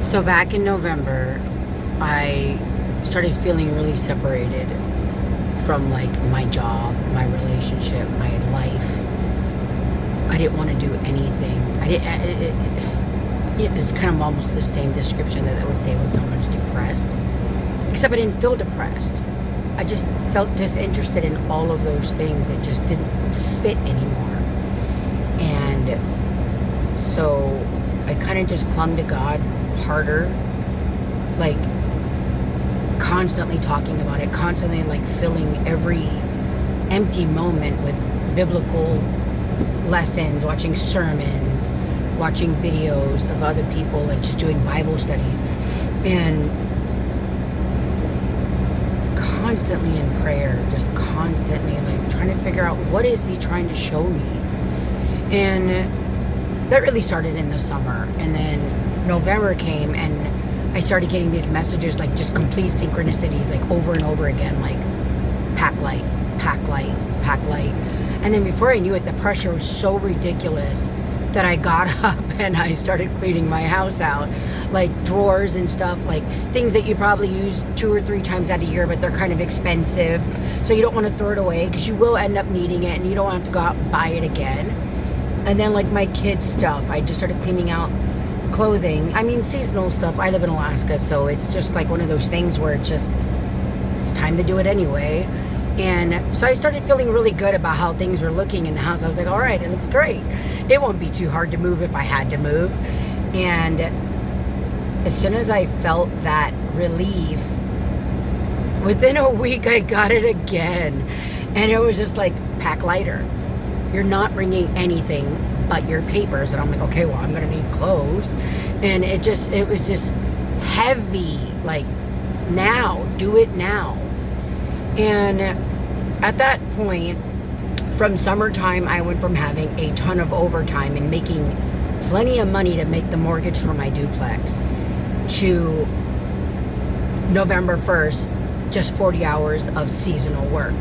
So back in November, I started feeling really separated from like my job, my relationship, my life. I didn't want to do anything. It's kind of almost the same description that I would say when someone's depressed. Except I didn't feel depressed. I just felt disinterested in all of those things. It just didn't fit anymore. And so I kind of just clung to God harder, like constantly talking about it, constantly like filling every empty moment with biblical lessons, watching sermons, watching videos of other people, like just doing Bible studies, and constantly in prayer, just constantly like trying to figure out what is he trying to show me. And that really started in the summer, and then November came and I started getting these messages, like just complete synchronicities, like over and over again, like pack light, pack light, pack light. And then before I knew it, the pressure was so ridiculous that I got up and I started cleaning my house out, like drawers and stuff, like things that you probably use 2 or 3 times out a year, but they're kind of expensive. So you don't want to throw it away because you will end up needing it and you don't have to go out and buy it again. And then like my kids' stuff, I just started cleaning out clothing. I mean, seasonal stuff. I live in Alaska, so it's just like one of those things where it's time to do it anyway. And so I started feeling really good about how things were looking in the house. I was like, all right, it looks great. It won't be too hard to move if I had to move. And as soon as I felt that relief, within a week I got it again. And it was just like, pack lighter. You're not bringing anything but your papers. And I'm like, okay, well, I'm going to need clothes. And it was just heavy. Like, now, do it now. And at that point, from summertime, I went from having a ton of overtime and making plenty of money to make the mortgage for my duplex to November 1st, just 40 hours of seasonal work.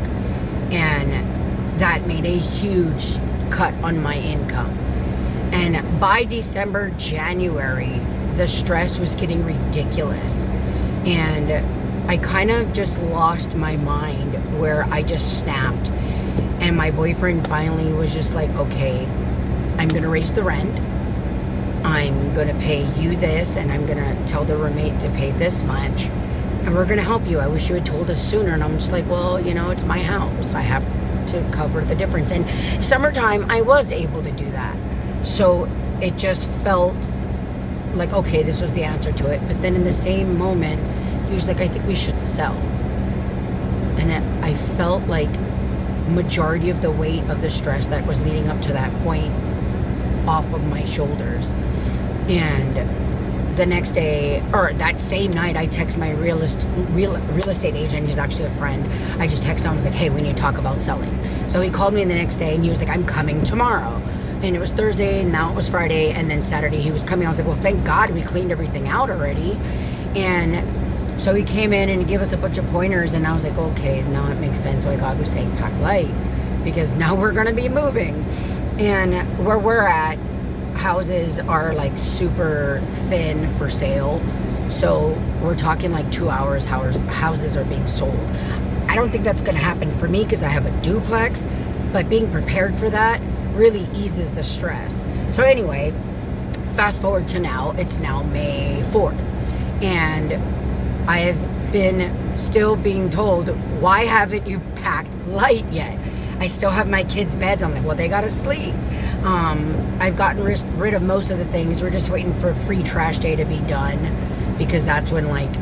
And that made a huge cut on my income. And by December, January, the stress was getting ridiculous. And I kind of just lost my mind where I just snapped. And my boyfriend finally was just like, okay, I'm going to raise the rent. I'm going to pay you this, and I'm going to tell the roommate to pay this much. And we're going to help you. I wish you had told us sooner. And I'm just like, well, you know, it's my house. I have to cover the difference. And summertime, I was able to do that. So it just felt like, okay, this was the answer to it. But then in the same moment, he was like, I think we should sell. And I felt like majority of the weight of the stress that was leading up to that point off of my shoulders. And the next day, or that same night, I text my real estate agent. He's actually a friend. I just texted him. I was like, hey, we need to talk about selling. So he called me the next day and he was like, I'm coming tomorrow. And it was Thursday, and now it was Friday, and then Saturday he was coming. I was like, well, thank God we cleaned everything out already. And so he came in and he gave us a bunch of pointers, and I was like, okay, now it makes sense why God was saying pack light, because now we're going to be moving. And where we're at, houses are like super thin for sale. So we're talking like 2 hours, houses are being sold. I don't think that's going to happen for me because I have a duplex, but being prepared for that really eases the stress. So anyway, fast forward to now, it's now May 4th. And I have been still being told, why haven't you packed light yet? I still have my kids' beds. I'm like, well, they got to sleep. I've gotten rid of most of the things. We're just waiting for free trash day to be done, because that's when like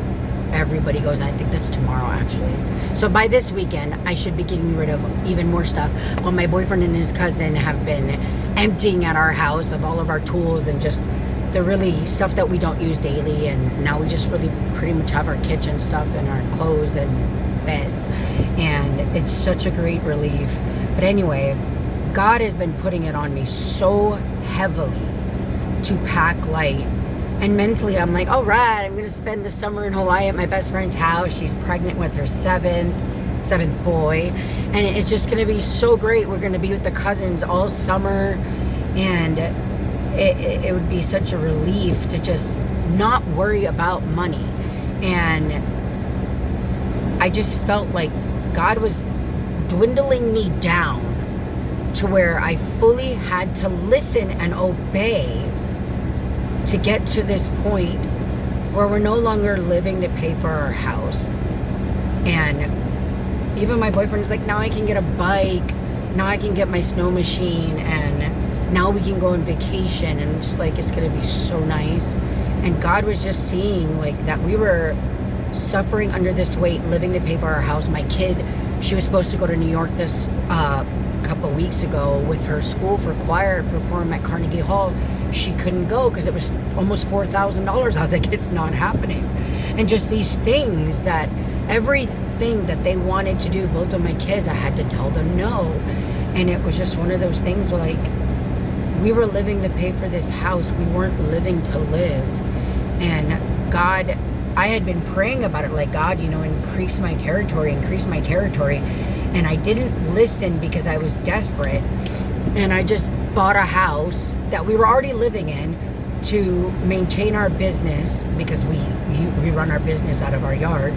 everybody goes. I think that's tomorrow, actually. So by this weekend, I should be getting rid of even more stuff. Well, my boyfriend and his cousin have been emptying at our house of all of our tools and just the really stuff that we don't use daily. And now we just really pretty much have our kitchen stuff and our clothes and beds. And it's such a great relief. But anyway, God has been putting it on me so heavily to pack light. And mentally, I'm like, all right, I'm going to spend the summer in Hawaii at my best friend's house. She's pregnant with her seventh boy. And it's just going to be so great. We're going to be with the cousins all summer. And it would be such a relief to just not worry about money. And I just felt like God was dwindling me down to where I fully had to listen and obey to get to this point where we're no longer living to pay for our house. And even my boyfriend is like, now I can get a bike, now I can get my snow machine, and now we can go on vacation, and just like, it's gonna be so nice. And God was just seeing like that we were suffering under this weight, living to pay for our house. My kid, she was supposed to go to New York this couple weeks ago with her school for choir, perform at Carnegie Hall. She couldn't go because it was almost $4,000. I was like, it's not happening. And just these things that everything that they wanted to do, both of my kids, I had to tell them no. And it was just one of those things where like, we were living to pay for this house. We weren't living to live. And God, I had been praying about it, like, God, increase my territory. And I didn't listen because I was desperate. And I just bought a house that we were already living in to maintain our business, because we run our business out of our yard.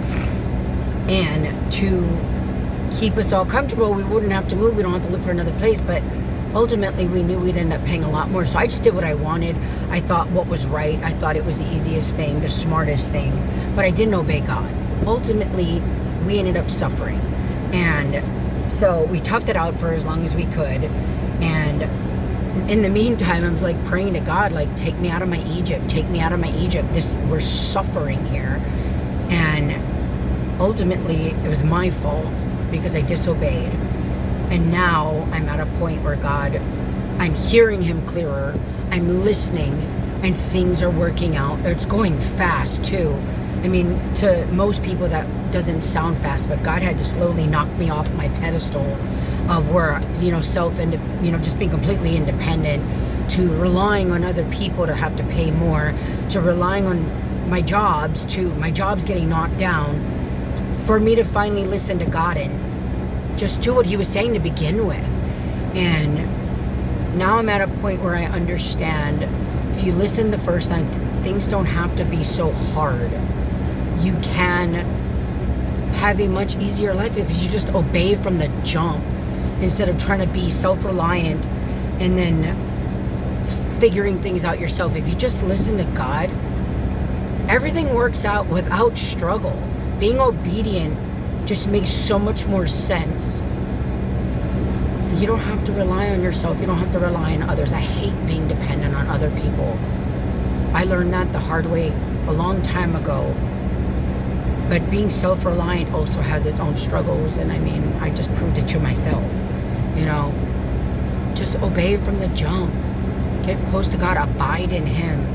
And to keep us all comfortable, we wouldn't have to move. We don't have to look for another place. But ultimately, we knew we'd end up paying a lot more. So I just did what I wanted. I thought what was right. I thought it was the easiest thing, the smartest thing. But I didn't obey God. Ultimately, we ended up suffering. And so we toughed it out for as long as we could. And in the meantime, I was like praying to God, like, take me out of my Egypt. Take me out of my Egypt. We're suffering here. And ultimately, it was my fault because I disobeyed. And now I'm at a point where God, I'm hearing him clearer. I'm listening, and things are working out. It's going fast too. I mean, to most people that doesn't sound fast, but God had to slowly knock me off my pedestal of where, just being completely independent, to relying on other people to have to pay more, to relying on my jobs, to my jobs getting knocked down, for me to finally listen to God and just do what he was saying to begin with. And now I'm at a point where I understand, if you listen the first time, things don't have to be so hard. You can have a much easier life if you just obey from the jump, instead of trying to be self-reliant and then figuring things out yourself. If you just listen to God, everything works out without struggle. Being obedient just makes so much more sense. You don't have to rely on yourself. You don't have to rely on others. I hate being dependent on other people. I learned that the hard way a long time ago. But being self-reliant also has its own struggles. And I mean, I just proved it to myself. Just obey from the jump. Get close to God. Abide in him.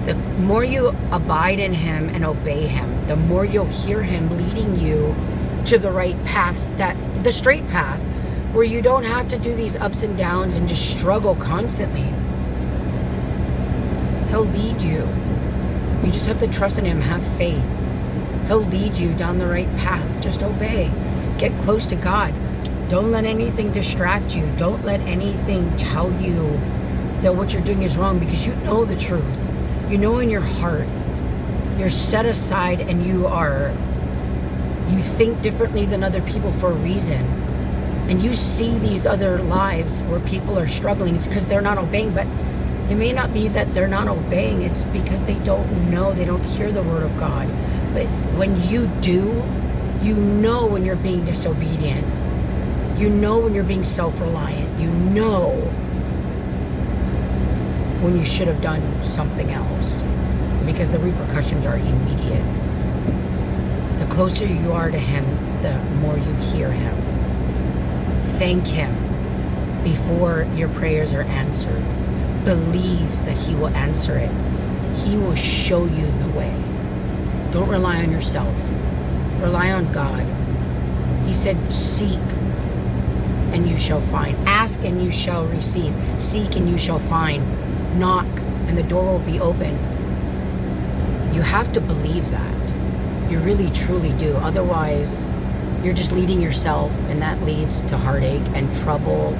The more you abide in him and obey him, the more you'll hear him leading you to the right paths, the straight path, where you don't have to do these ups and downs and just struggle constantly. He'll lead you. You just have to trust in him, have faith. He'll lead you down the right path. Just obey. Get close to God. Don't let anything distract you. Don't let anything tell you that what you're doing is wrong, because you know the truth. You know in your heart. You're set aside, and you think differently than other people for a reason. And you see these other lives where people are struggling. It's because they're not obeying. But it may not be that they're not obeying. It's because they don't know. They don't hear the word of God. But when you do, you know when you're being disobedient. You know when you're being self-reliant. You know when you should have done something else, because the repercussions are immediate. The closer you are to him, the more you hear him. Thank him before your prayers are answered. Believe that he will answer it. He will show you the way. Don't rely on yourself. Rely on God. He said, seek and you shall find. Ask and you shall receive. Seek and you shall find. Knock and the door will be open. You have to believe that. You really, truly do. Otherwise, you're just leading yourself, and that leads to heartache and trouble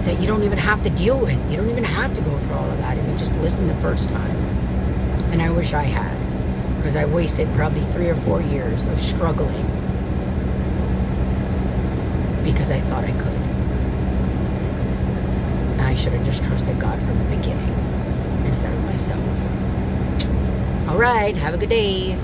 that you don't even have to deal with. You don't even have to go through all of that if you just listen the first time. And I wish I had, because I wasted probably 3 or 4 years of struggling because I thought I could. I should have just trusted God from the beginning instead of myself. All right, have a good day.